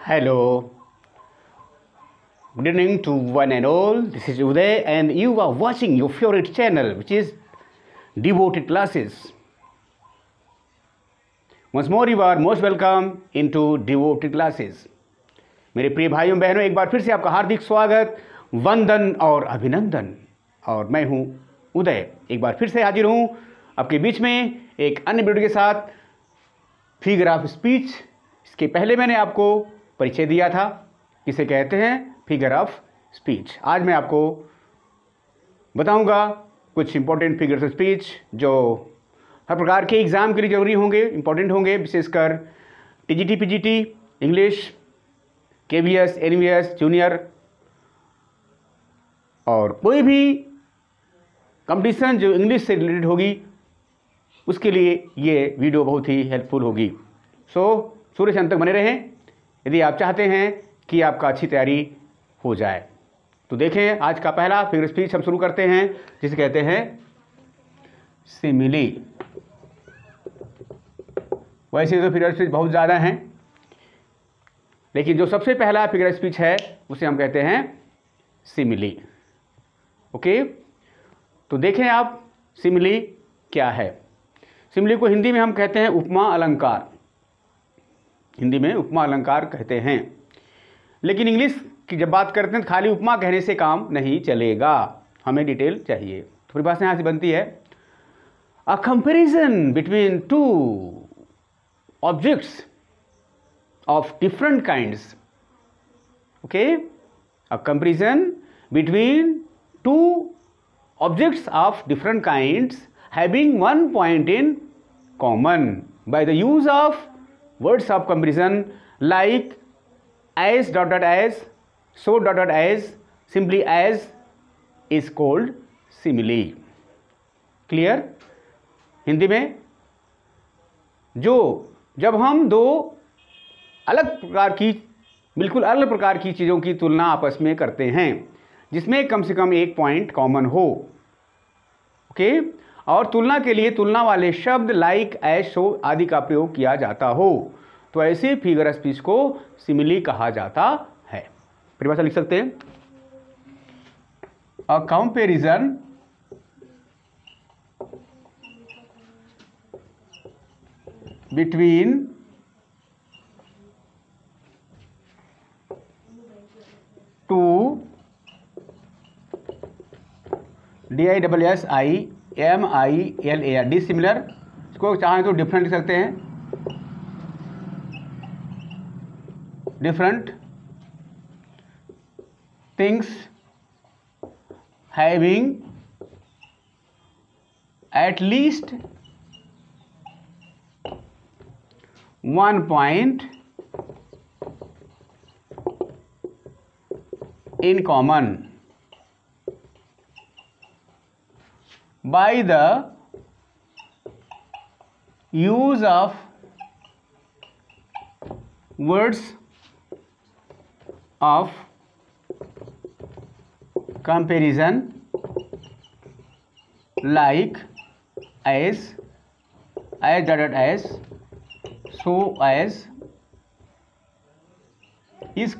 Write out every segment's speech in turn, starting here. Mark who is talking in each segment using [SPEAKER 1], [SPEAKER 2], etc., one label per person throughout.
[SPEAKER 1] Hello, good evening to one and all. This is Uday, and you are watching your favorite channel, which is Devoted Classes. Once more, you are most welcome into Devoted Classes. मेरे प्रिय भाइयों बहनों, एक बार फिर से आपका हार्दिक स्वागत, वंदन और अभिनंदन। और मैं हूं उदय, एक बार फिर से हाजिर हूं आपके बीच में एक अन्य वीडियो के साथ, फिगर ऑफ स्पीच। इसके पहले मैंने आपको परिचय दिया था, किसे कहते हैं फिगर ऑफ स्पीच। आज मैं आपको बताऊंगा कुछ इंपॉर्टेंट फिगर्स ऑफ स्पीच जो हर प्रकार के एग्ज़ाम के लिए ज़रूरी होंगे, इंपॉर्टेंट होंगे, विशेषकर TGT, PGT, English, KVS, NVS, junior और कोई भी कंपटीशन जो इंग्लिश से रिलेटेड होगी, उसके लिए ये वीडियो बहुत ही हेल्पफुल होगी। शुरू से अंत तक बने रहें यदि आप चाहते हैं कि आपका अच्छी तैयारी हो जाए। तो देखें, आज का पहला फिगर स्पीच हम शुरू करते हैं, जिसे कहते हैं सिमिली। वैसे तो फिगर स्पीच बहुत ज़्यादा हैं, लेकिन जो सबसे पहला फिगर स्पीच है उसे हम कहते हैं सिमिली। ओके, तो देखें आप सिमिली क्या है। सिमिली को हिंदी में हम कहते हैं उपमा अलंकार। हिंदी में उपमा अलंकार कहते हैं, लेकिन इंग्लिश की जब बात करते हैं तो खाली उपमा कहने से काम नहीं चलेगा, हमें डिटेल चाहिए। तो परिभाषा यहाँ से बनती है, अ comparison between two objects of different kinds. Okay, a comparison between two objects of different kinds having one point in common by the use of words of comparison like as dot dot as, so dot dot as, simply as is called simile. Clear? Hindi में जब हम दो बिल्कुल अलग प्रकार की चीज़ों की तुलना आपस में करते हैं जिसमें कम से कम एक पॉइंट कॉमन हो, ओके, और तुलना के लिए तुलना वाले शब्द लाइक, एज, सो आदि का प्रयोग किया जाता हो, तो ऐसे फिगर स्पीच को सिमिली कहा जाता है। परिभाषा लिख सकते हैं, अ comparison between to DISSIMILAR, dissimilar, इसको चाहें तो डिफरेंट लिख सकते हैं, different things having at least one point in common by the use of words of comparison like as dot dot as, so as is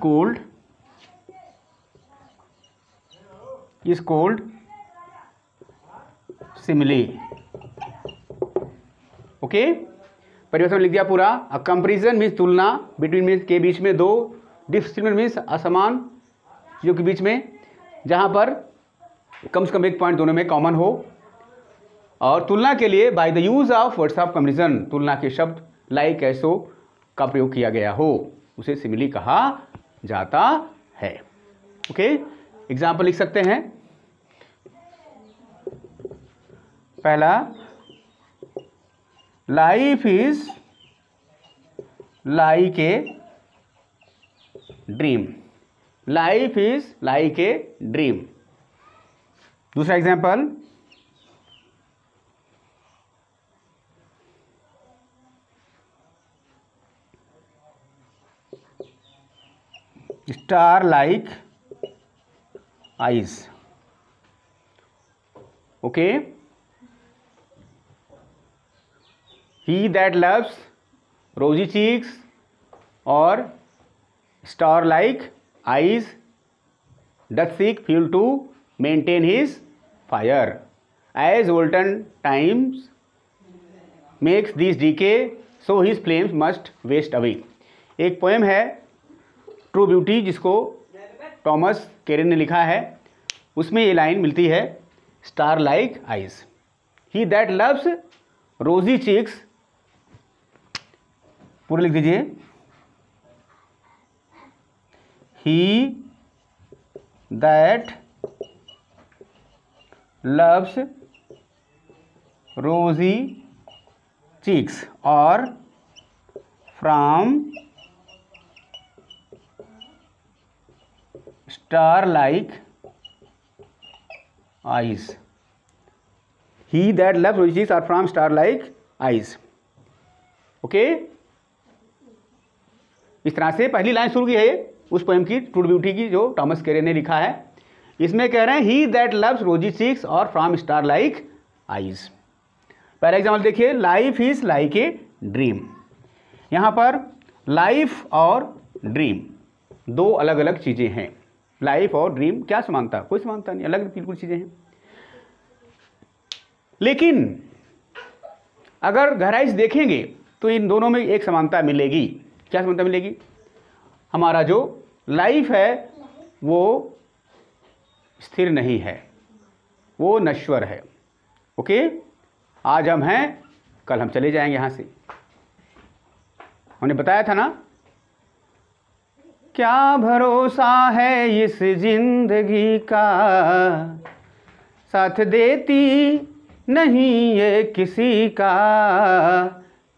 [SPEAKER 1] called simile. Okay, परिभाषा में लिख दिया पूरा। अ कंपैरिजन मीन्स तुलना, between means के बीच में, दो, dissimilar means असमान चीज़ों के बीच में जहां पर कम से कम एक पॉइंट दोनों में कॉमन हो, और तुलना के लिए by the use of words of comparison, तुलना के शब्द लाइक, ऐसो का प्रयोग किया गया हो, उसे सिमिली कहा जाता है। ओके, एग्जाम्पल लिख सकते हैं। पहला, life is like a dream. Life is like a dream. दूसरा example, star like eyes. Okay, he that loves rosy cheeks or star like eyes doth seek fuel to maintain his fire as olden times makes this decay so his flames must waste away. एक poem है true beauty जिसको Thomas केरन ने लिखा है, उसमें ये line मिलती है star like eyes he that loves rosy cheeks, पूरा लिख दीजिए, ही that loves rosy cheeks or from star like eyes, he that loves rosy cheeks or from star like eyes. Okay, इस तरह से पहली लाइन शुरू की है उस पोएम की ट्रू ब्यूटी की जो टॉमस केरे ने लिखा है। इसमें कह रहे हैं ही that loves rosy cheeks or from star like eyes. पहला एग्जाम्पल देखिए, life is like a dream. यहाँ पर लाइफ और ड्रीम दो अलग अलग चीज़ें हैं। लाइफ और ड्रीम क्या समानता? कोई समानता नहीं, अलग बिल्कुल चीज़ें हैं। लेकिन अगर गहराई से देखेंगे तो इन दोनों में एक समानता मिलेगी। क्या समानता मिलेगी? हमारा जो लाइफ है वो स्थिर नहीं है, वो नश्वर है। ओके, आज हम हैं, कल हम चले जाएंगे यहाँ से। हमने बताया था ना, क्या भरोसा है इस जिंदगी का, साथ देती नहीं ये किसी का,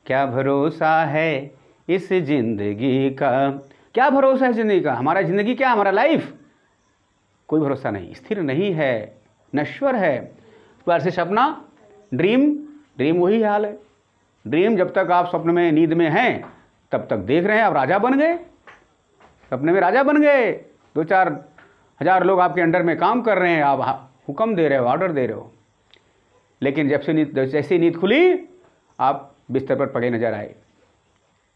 [SPEAKER 1] क्या भरोसा है इस जिंदगी का। क्या भरोसा है जिंदगी का? हमारा जिंदगी क्या, हमारा लाइफ कोई भरोसा नहीं, स्थिर नहीं है, नश्वर है। प्यार से सपना, ड्रीम वही हाल है। ड्रीम जब तक आप स्वप्न में नींद में हैं तब तक देख रहे हैं आप राजा बन गए, सपने में राजा बन गए, 2-4 हज़ार लोग आपके अंडर में काम कर रहे हैं, आप हुक्म दे रहे हो, ऑर्डर दे रहे हो। लेकिन जैसे नींद खुली आप बिस्तर पर पड़े नजर आए।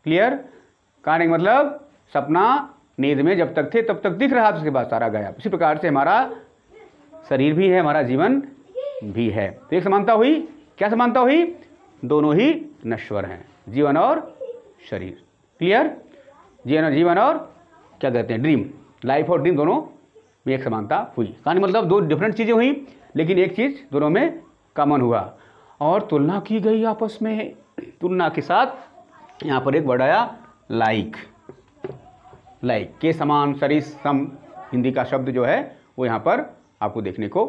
[SPEAKER 1] क्लियर? कहने का मतलब सपना नींद में जब तक थे तब तक दिख रहा, उसके बाद सारा गया। इसी प्रकार से हमारा शरीर भी है, हमारा जीवन भी है। तो एक समानता हुई। क्या समानता हुई? दोनों ही नश्वर हैं, जीवन और शरीर। क्लियर? जीवन और क्या कहते हैं, ड्रीम। लाइफ और ड्रीम दोनों में एक समानता हुई। कहानी मतलब दो डिफरेंट चीज़ें हुई, लेकिन एक चीज़ दोनों में कॉमन हुआ और तुलना की गई आपस में। तुलना के साथ यहाँ पर एक वर्ड आया लाइक। लाइक के समान, सरिस, सम, हिंदी का शब्द जो है वो यहाँ पर आपको देखने को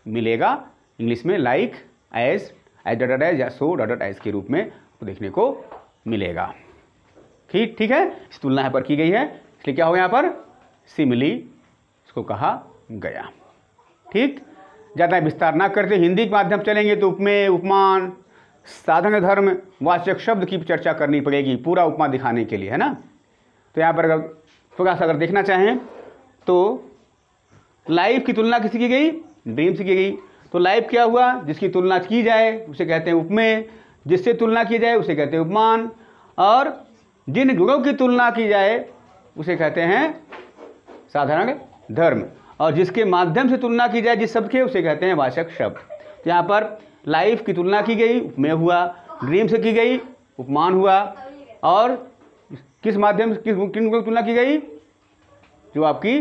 [SPEAKER 1] मिलेगा। इंग्लिश में लाइक, एज डॉट एज या सो डॉट एज के रूप में वो देखने को मिलेगा। ठीक है, इस तुलना यहाँ पर की गई है, इसलिए क्या होगा यहाँ पर सिमिली इसको कहा गया। ठीक, ज़्यादा विस्तार ना करते हिंदी के माध्यम चलेंगे तो उपमेय, उपमान, साधन, धर्म, वाचक शब्द की चर्चा करनी पड़ेगी पूरा उपमा दिखाने के लिए, है ना। तो यहाँ पर अगर थोड़ा सा अगर देखना चाहें तो लाइफ की तुलना किसी की गई, ड्रीम से की गई। तो लाइफ क्या हुआ? जिसकी तुलना की जाए उसे कहते हैं उपमेय, जिससे तुलना की जाए उसे कहते हैं उपमान, और जिन गुणों की तुलना की जाए उसे कहते हैं साधारण धर्म, और जिसके माध्यम से तुलना की जाए जिस शब्द के उसे कहते हैं वाचक शब्द। तो यहाँ पर लाइफ की तुलना की गई, उपमेय हुआ, ड्रीम से की गई, उपमान हुआ, और किस माध्यम से किन गुणों की तुलना की गई? जो आपकी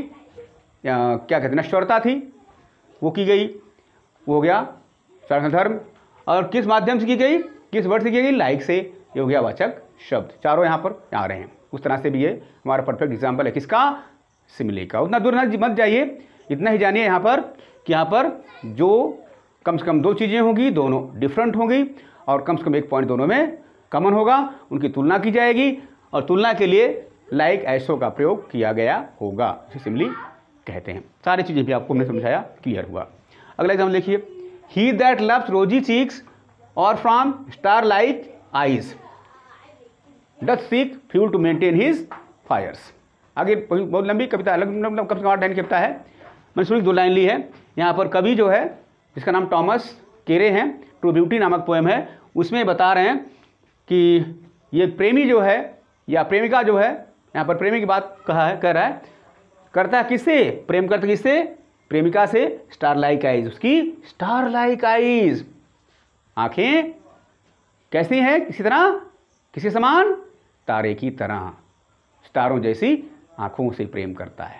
[SPEAKER 1] क्या कहते हैं नश्वरता थी वो की गई, वो हो गया साधारण धर्म। और किस माध्यम से की गई, किस वर्ड से की गई? लाइक से, ये हो गया वाचक शब्द। चारों यहाँ पर आ रहे हैं। उस तरह से भी ये हमारा परफेक्ट एग्जाम्पल है किसका? सिमिली का। उतना दूर मत जाइए, इतना ही जानिए यहाँ पर कि यहाँ पर जो कम से कम दो चीज़ें होंगी, दोनों डिफरेंट होंगी, और कम से कम एक पॉइंट दोनों में कॉमन होगा, उनकी तुलना की जाएगी, और तुलना के लिए लाइक ऐसो का प्रयोग किया गया होगा, इसे सिमिली कहते हैं। सारी चीज़ें भी आपको हमने समझाया, क्लियर हुआ। अगला एग्जाम्पल देखिए, he that loves rosy cheeks or from star like eyes doth seek fuel to maintain his fires. आगे बहुत लंबी कविता, अलग कम से कम 8 लाइन की कविता है, मैंने सिर्फ 2 लाइन ली है। यहाँ पर कवि जो है जिसका नाम टॉमस केरे हैं, ट्रू ब्यूटी नामक पोएम है, उसमें बता रहे हैं कि ये प्रेमी जो है या प्रेमिका जो है, यहाँ पर प्रेमी की बात कह रहा है, करता है किससे, प्रेम करता किससे, प्रेमिका से, स्टार लाइक आइज, उसकी स्टार लाइक आइज, आंखें कैसी हैं, किसी तरह, किसी समान, तारे की तरह, सितारों जैसी आंखों से प्रेम करता है,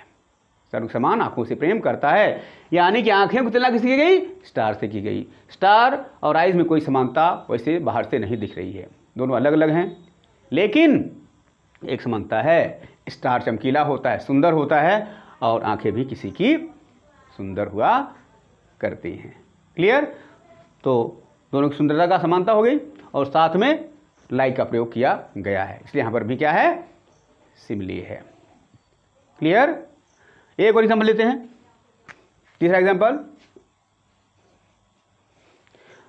[SPEAKER 1] सितारों समान आंखों से प्रेम करता है। यानी कि आंखें की तुलना किससे की गई, स्टार से की गई। स्टार और आइज में कोई समानता वैसे बाहर से नहीं दिख रही है, दोनों अलग अलग हैं, लेकिन एक समानता है, स्टार चमकीला होता है, सुंदर होता है, और आंखें भी किसी की सुंदर हुआ करती हैं। क्लियर? तो दोनों की सुंदरता का समानता हो गई, और साथ में लाइक का प्रयोग किया गया है, इसलिए यहाँ पर भी क्या है, सिमिली है। क्लियर? एक और एग्जाम्पल लेते हैं, तीसरा example,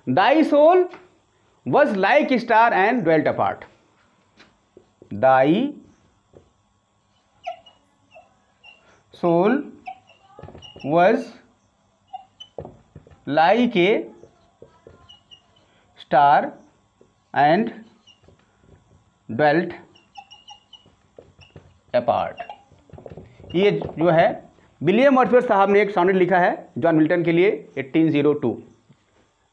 [SPEAKER 1] thy soul was like star and dwelt apart. Thy soul was like a star and dwelt apart. ये जो है विलियम वर्ड्सवर्थ साहब ने एक सॉनेट लिखा है जॉन मिल्टन के लिए 1802,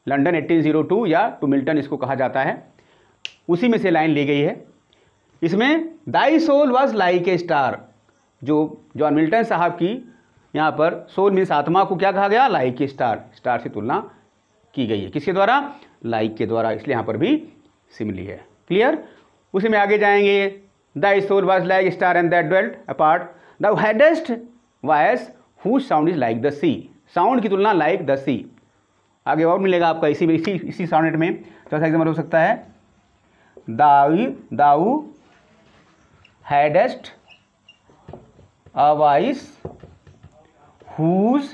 [SPEAKER 1] लंदन 1802 या टू मिल्टन इसको कहा जाता है, उसी में से लाइन ली गई है। इसमें thy soul was like a star, जो जॉन मिल्टन साहब की यहाँ पर सोल मीन्स आत्मा को क्या कहा गया, लाइक ए स्टार, स्टार से तुलना की गई है, किसके द्वारा, लाइक के द्वारा, इसलिए यहाँ पर भी सिमिली है। क्लियर? उसी में आगे जाएंगे, thy soul was like star and that dwelt apart, the hadst voice whose sound is like the sea, sound की तुलना लाइक द सी। आगे और मिलेगा आपका इसी सॉनेट में। चौथा एग्जाम्पल हो सकता है, thou hadst a voice whose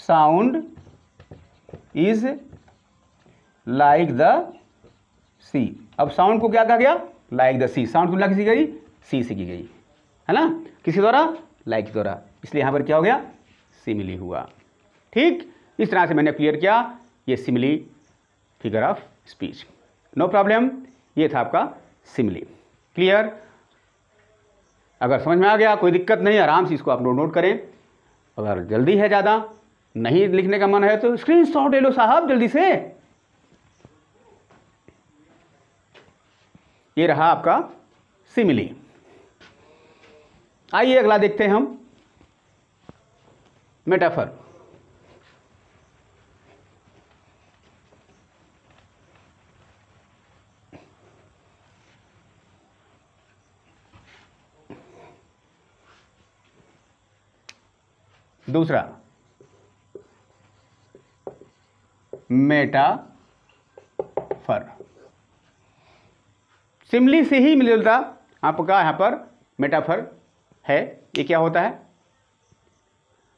[SPEAKER 1] sound is like the sea. अब साउंड को क्या कहा गया, लाइक द सी, साउंड तुलना किसी गई, सी से की गई है ना, किसी द्वारा, लाइक के द्वारा, इसलिए यहाँ पर क्या हो गया, सिमिली हुआ। ठीक, इस तरह से मैंने क्लियर किया ये simile figure of speech. No problem, ये था आपका सिमिली। क्लियर? अगर समझ में आ गया, कोई दिक्कत नहीं, आराम से इसको आप नोट करें। अगर जल्दी है, ज़्यादा नहीं लिखने का मन है तो स्क्रीनशॉट ले लो साहब जल्दी से। ये रहा आपका सिमिली। आइए अगला देखते हैं हम, मेटाफर। दूसरा, मेटाफर। सिमिली से ही मिलता आपका यहाँ पर मेटाफर है। ये क्या होता है,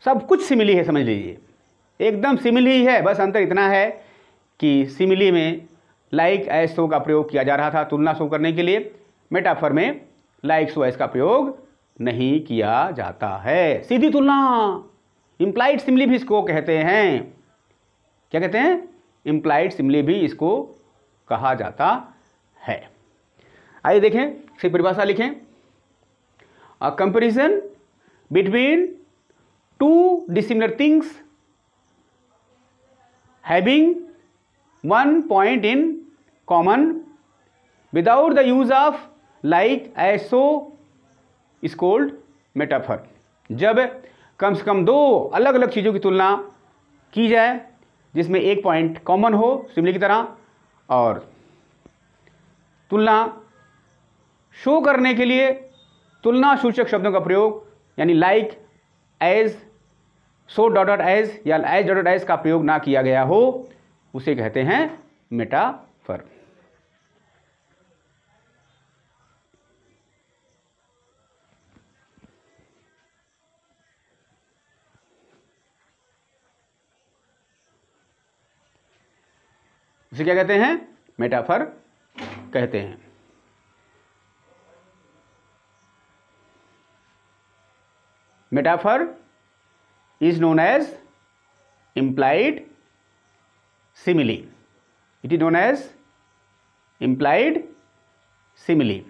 [SPEAKER 1] सब कुछ सिमिली है, समझ लीजिए, एकदम सिमिली ही है, बस अंतर इतना है कि सिमिली में लाइक एज सो का प्रयोग किया जा रहा था तुलना शो करने के लिए, मेटाफर में लाइक सो एज का प्रयोग नहीं किया जाता है। सीधी तुलना, इम्प्लाइड सिमिली भी इसको कहते हैं। क्या कहते हैं, इम्प्लाइड सिमिली भी इसको कहा जाता है। आइए देखें, इसकी परिभाषा लिखें, a comparison between two dissimilar things having one point in common without the use of like as so is called metaphor. जब कम से कम दो अलग अलग चीज़ों की तुलना की जाए जिसमें एक पॉइंट कॉमन हो सिमिली की तरह, और तुलना शो करने के लिए तुलना सूचक शब्दों का प्रयोग यानी like as, so dot dot as या एज डॉट डॉट एज का प्रयोग ना किया गया हो, उसे कहते हैं मेटाफर। इसे क्या कहते हैं, मेटाफर कहते हैं। Metaphor is known as implied simile. It is known as implied simile.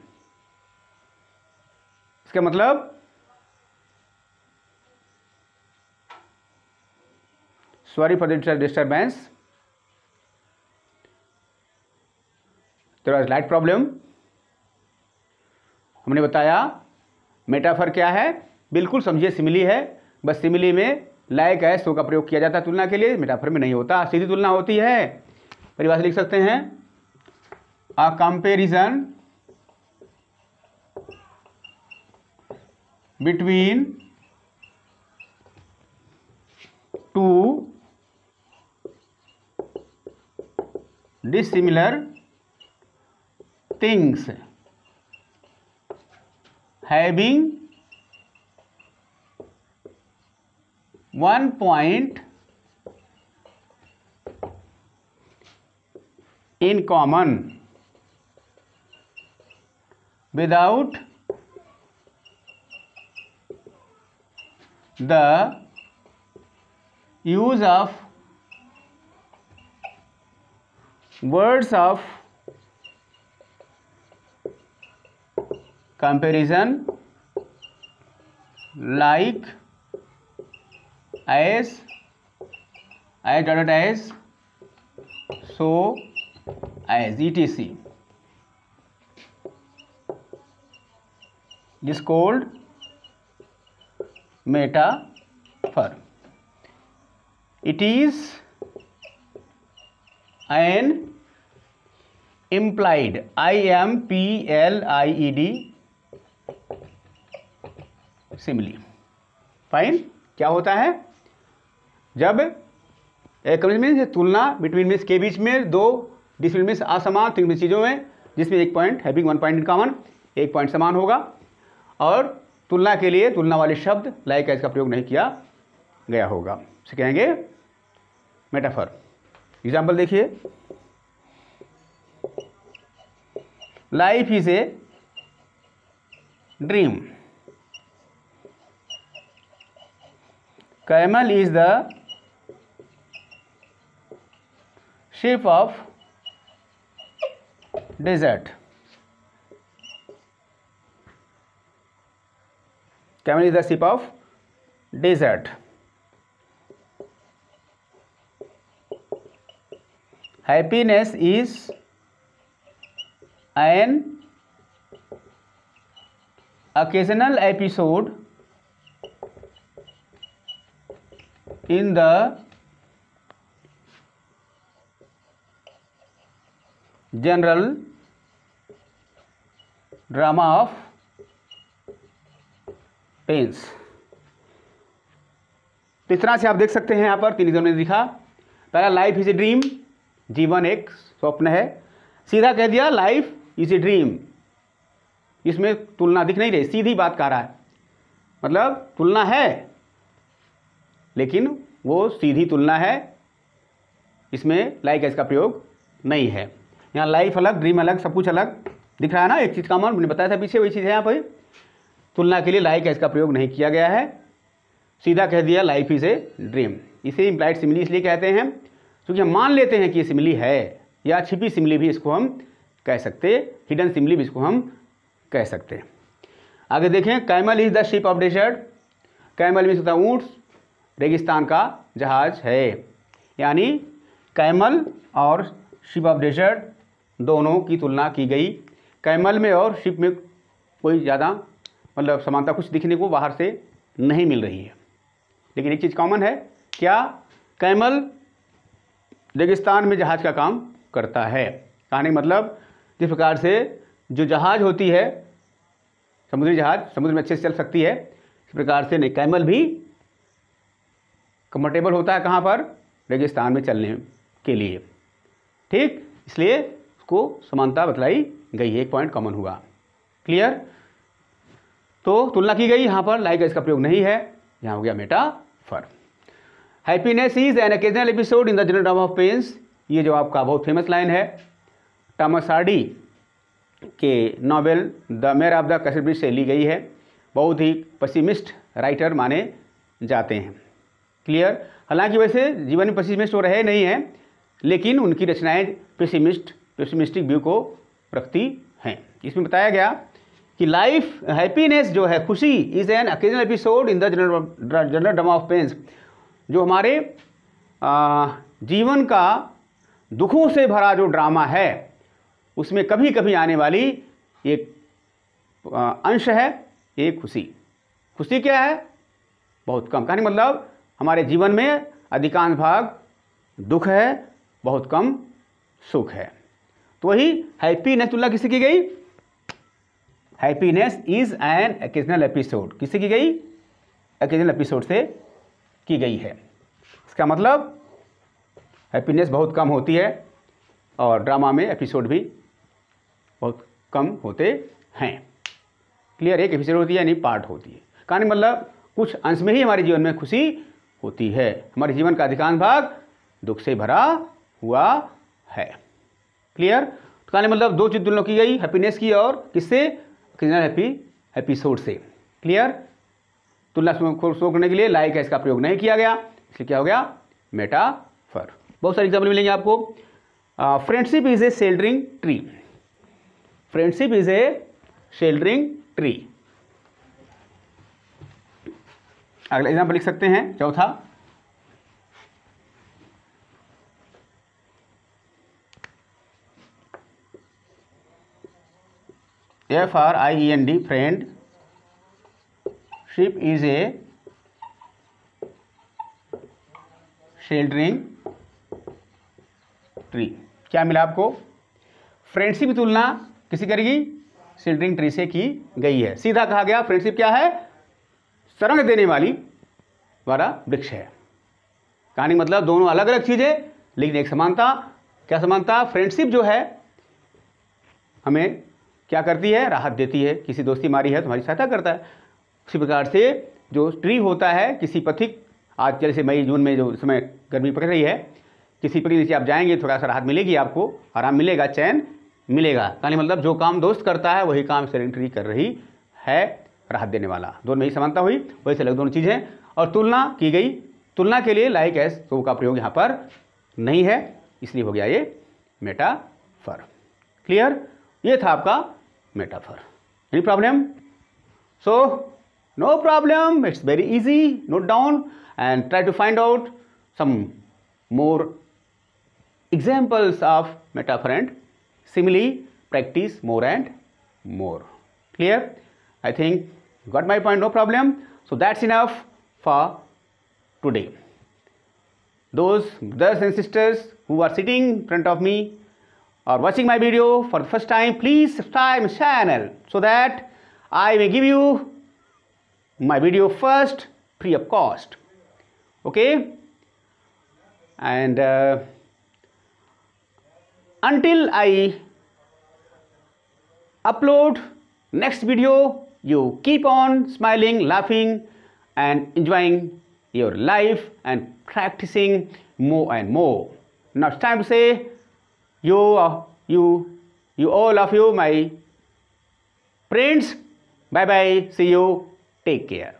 [SPEAKER 1] इसका मतलब sorry for the disturbance, there was light problem. हमने बताया मेटाफर क्या है, बिल्कुल समझिए सिमिली है, बस सिमिली में लाइक एज सो का प्रयोग किया जाता है तुलना के लिए, मेटाफर में नहीं होता, सीधी तुलना होती है। परिभाषा लिख सकते हैं, a comparison between two dissimilar things having one point in common without the use of words of comparison like as dot as so as etc is called metaphor. It is an implied implied simile. Fine, क्या होता है जब means तुलना between means के बीच में दो decimal means असमान तीन चीज़ों में, जिसमें एक point having one point in common, एक पॉइंट समान होगा, और तुलना के लिए तुलना वाले शब्द लाइक एज का प्रयोग नहीं किया गया होगा, इसे कहेंगे मेटाफर। एग्जाम्पल देखिए, life is a dream, camel is the ship of desert, camel is the ship of desert, happiness is an occasional episode in the general drama of pains। तो इस तरह से आप देख सकते हैं यहाँ पर तीन एग्जाम्पल ने दिखा। पहला लाइफ इज ए ड्रीम, जीवन एक स्वप्न है, सीधा कह दिया लाइफ इज ए ड्रीम, इसमें तुलना दिख नहीं रही, सीधी बात कह रहा है, मतलब तुलना है लेकिन वो सीधी तुलना है, इसमें लाइक एज का प्रयोग नहीं है। यहाँ लाइफ अलग, ड्रीम अलग, सब कुछ अलग दिख रहा है ना, एक चीज़ कॉमन मैंने बताया था पीछे, वही चीज़ है यहाँ पर। तुलना के लिए लाइक एज का प्रयोग नहीं किया गया है, सीधा कह दिया लाइफ इज ए ड्रीम। इसे इम्प्लाइड सिमिली इसलिए कहते हैं क्योंकि हम मान लेते हैं कि ये सिमिली है, या छिपी सिमिली भी इसको हम कह सकते, हिडन सिमिली भी इसको हम कह सकते हैं। आगे देखें, camel is the ship of desert, camel means होता है ऊँट, रेगिस्तान का जहाज है, यानी कैमल और शिप ऑफ डेजर्ट दोनों की तुलना की गई। कैमल में और शिप में कोई ज़्यादा मतलब समानता कुछ दिखने को बाहर से नहीं मिल रही है, लेकिन एक चीज़ कॉमन है, क्या? कैमल रेगिस्तान में जहाज का काम करता है। कहने का मतलब जिस प्रकार से जो जहाज होती है, समुद्री जहाज समुद्र में अच्छे से चल सकती है, इस प्रकार से कैमल भी कंफर्टेबल होता है कहाँ पर? रेगिस्तान में चलने के लिए। ठीक, इसलिए उसको समानता बतलाई गई है, एक पॉइंट कॉमन हुआ। क्लियर? तो तुलना की गई, यहाँ पर लाइक इसका प्रयोग नहीं है, यहाँ हो गया metaphor. Happiness is an occasional episode in the general drama of pains, ये जो आपका बहुत फेमस लाइन है, टॉमस हार्डी के novel the mayor of the Casterbridge से ली गई है। बहुत ही पेसिमिस्ट राइटर माने जाते हैं। क्लियर? हालांकि वैसे जीवन में पेसिमिस्ट वो रहे नहीं हैं, लेकिन उनकी रचनाएं पेसिमिस्टिक व्यू को रखती हैं। इसमें बताया गया कि लाइफ हैप्पीनेस जो है, खुशी is an occasional episode in the general drama of pains. जो हमारे जीवन का दुखों से भरा जो ड्रामा है उसमें कभी कभी आने वाली एक अंश है ये खुशी। खुशी क्या है? बहुत कम। कहानी मतलब हमारे जीवन में अधिकांश भाग दुख है, बहुत कम सुख है। तो वही हैप्पीनेस तुलना किससे की गई? Happiness is an occasional episode. किससे की गई? ओकेजनल एपिसोड से की गई है। इसका मतलब हैप्पीनेस बहुत कम होती है और ड्रामा में एपिसोड भी बहुत कम होते हैं। क्लियर? एक एपिसोड होती है यानी पार्ट होती है। कहानी मतलब कुछ अंश में ही हमारे जीवन में खुशी होती है। हमारे जीवन का अधिकांश भाग दुख से भरा हुआ है। क्लियर? तो कहानी मतलब दो चीज तुलना की गई, हैप्पीनेस की और किससे? ओकेजनल एपिसोड से। क्लियर? तुलना शो करने के लिए लाइक इसका प्रयोग नहीं किया गया, इसलिए क्या हो गया? मेटाफर। बहुत सारे एग्जाम्पल मिलेंगे आपको। Friendship is a sheltering tree. Friendship is a sheltering tree. अगला एग्जाम्पल लिख सकते हैं, चौथा। FRIEND, friend ship is a sheltering tree. क्या मिला आपको? फ्रेंडशिप की तुलना किसी करेगी? शेल्टरिंग ट्री से की गई है। सीधा कहा गया फ्रेंडशिप क्या है? शरण देने वाली वाला वृक्ष है। कहानी मतलब दोनों अलग अलग चीजें लेकिन एक समानता। क्या समानता? फ्रेंडशिप जो है हमें क्या करती है? राहत देती है। किसी दोस्ती मारी है तुम्हारी सहायता करता है। उसी प्रकार से जो ट्री होता है किसी पथिक, आज जैसे मई जून में जो समय गर्मी पड़ रही है, किसी पर नीचे आप जाएंगे थोड़ा सा राहत मिलेगी, आपको आराम मिलेगा, चैन मिलेगा। कहानी मतलब जो काम दोस्त करता है वही काम शेल्टरिंग ट्री कर रही है, राहत देने वाला। दोनों में ही समानता हुई, वही से अलग दोनों चीज़ें। और तुलना की गई, तुलना के लिए लाइक एस तो का प्रयोग यहाँ पर नहीं है, इसलिए हो गया ये मेटाफर। क्लियर? ये था आपका metaphor. Any problem? So no problem, it's very easy. Note down and try to find out some more examples of metaphor and simile. Practice more and more. Clear? I think got my point, no problem. So that's enough for today. Those brothers and sisters who are sitting in front of me or watching my video for the first time, please subscribe my channel so that I may give you my video first, free of cost. Okay? And until I upload next video, you keep on smiling, laughing and enjoying your life and practicing more and more. Now it's time to say you all of you, my friends, bye bye, see you, take care.